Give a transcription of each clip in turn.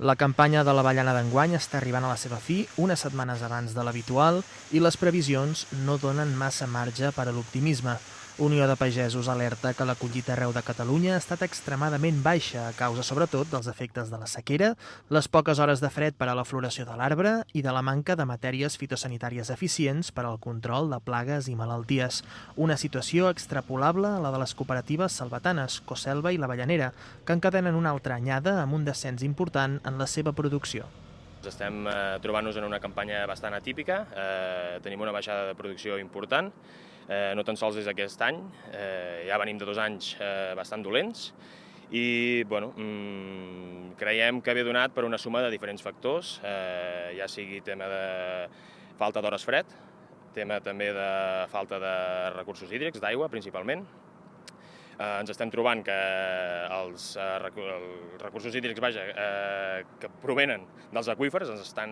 La campanya de l'avellana d'enguany està arribant a la seva fi unes setmanes abans de l'habitual i les previsions no donen massa marge per a l'optimisme. Unió de Pagesos alerta que la collita arreu de Catalunya ha estat extremadament baixa a causa sobretot dels efectes de la sequera, les poques hores de fred per a la floració de l'arbre i de la manca de matèries fitosanitàries eficients per al control de plagues i malalties. Una situació extrapolable a la de les cooperatives salvatanes, Coselva i l'Avellanera, que encadenen una altra anyada amb un descens important en la seva producció. Estem trobant-nos en una campanya bastant atípica, tenim una baixada de producció important, no tan sols des d'aquest any, ja venim de 2 anys bastant dolents i creiem que ve donat per una suma de diferents factors, ja sigui tema de falta d'hores fred, tema també de falta de recursos hídrics, d'aigua principalment. Ens estem trobant que els recursos hídrics que provenen dels aqüífers ens estan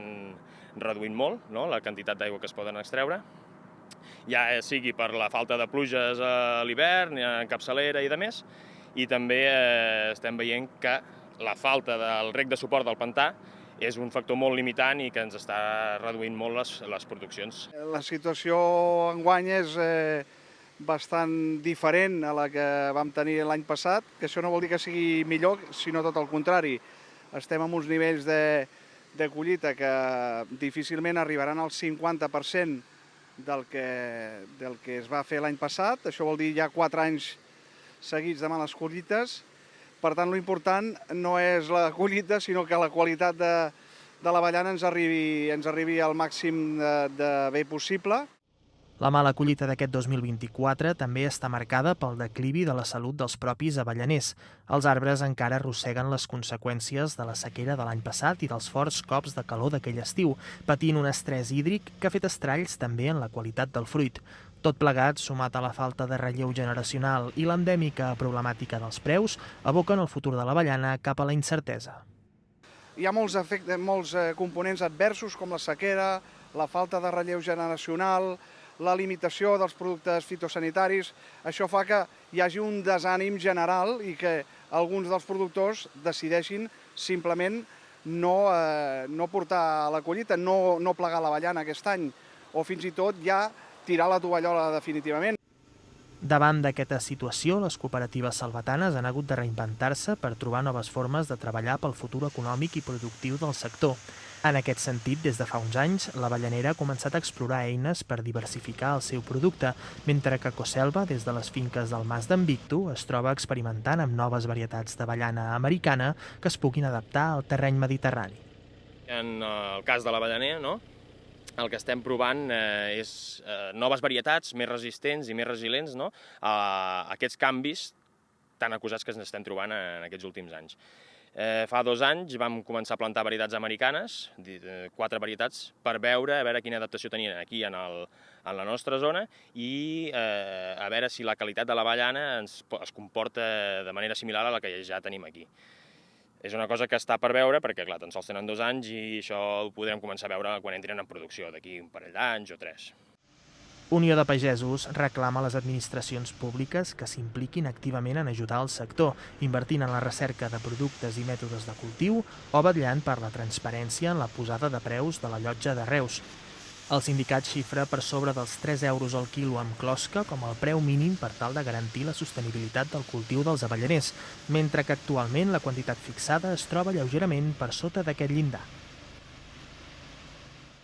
reduint molt, la quantitat d'aigua que es poden extreure, ja sigui per la falta de pluges a l'hivern, en capçalera i demés, i també estem veient que la falta del reg de suport del pantà és un factor molt limitant i que ens està reduint molt les produccions. La situació enguany és bastant diferent a la que vam tenir l'any passat, que això no vol dir que sigui millor, sinó tot el contrari. Estem en uns nivells de collita que difícilment arribaran al 50% del que es va fer l'any passat. Això vol dir ja 4 anys seguits de males collites. Per tant, l'important no és la collita, sinó que la qualitat de l'avellana ens arribi al màxim de bé possible. La mala collita d'aquest 2024 també està marcada pel declivi de la salut dels propis avellaners. Els arbres encara arrosseguen les conseqüències de la sequera de l'any passat i dels forts cops de calor d'aquell estiu, patint un estrès hídric que ha fet estralls també en la qualitat del fruit. Tot plegat, sumat a la falta de relleu generacional i l'endèmica problemàtica dels preus, aboquen el futur de l'avellana cap a la incertesa. Hi ha molts components adversos com la sequera, la falta de relleu generacional, la limitació dels productes fitosanitaris. Això fa que hi hagi un desànim general i que alguns dels productors decideixin simplement no portar la collita, no plegar l'avellana aquest any, o fins i tot ja tirar la tovallola definitivament. Davant d'aquesta situació, les cooperatives salvatanes han hagut de reinventar-se per trobar noves formes de treballar pel futur econòmic i productiu del sector. En aquest sentit, des de fa uns anys, l'Avellanera ha començat a explorar eines per diversificar el seu producte, mentre que Coselva, des de les finques del Mas d'en Victo, es troba experimentant amb noves varietats d'avellana americana que es puguin adaptar al terreny mediterrani. En el cas de l'avellaner, el que estem provant és noves varietats més resistents i més resilients a aquests canvis tan acusats que ens estem trobant en aquests últims anys. Fa 2 anys vam començar a plantar varietats americanes, 4 varietats, per veure quina adaptació tenien aquí en la nostra zona i a veure si la qualitat de l'avellana es comporta de manera similar a la que ja tenim aquí. És una cosa que està per veure perquè, clar, tan sols tenen 2 anys i això ho podrem començar a veure quan entrin en producció, d'aquí un parell d'anys o 3. Unió de Pagesos reclama a les administracions públiques que s'impliquin activament en ajudar el sector, invertint en la recerca de productes i mètodes de cultiu o vetllant per la transparència en la posada de preus de la llotja de Reus. El sindicat xifra per sobre dels 3 euros al quilo amb closca com el preu mínim per tal de garantir la sostenibilitat del cultiu dels avellaners, mentre que actualment la quantitat fixada es troba lleugerament per sota d'aquest llindar.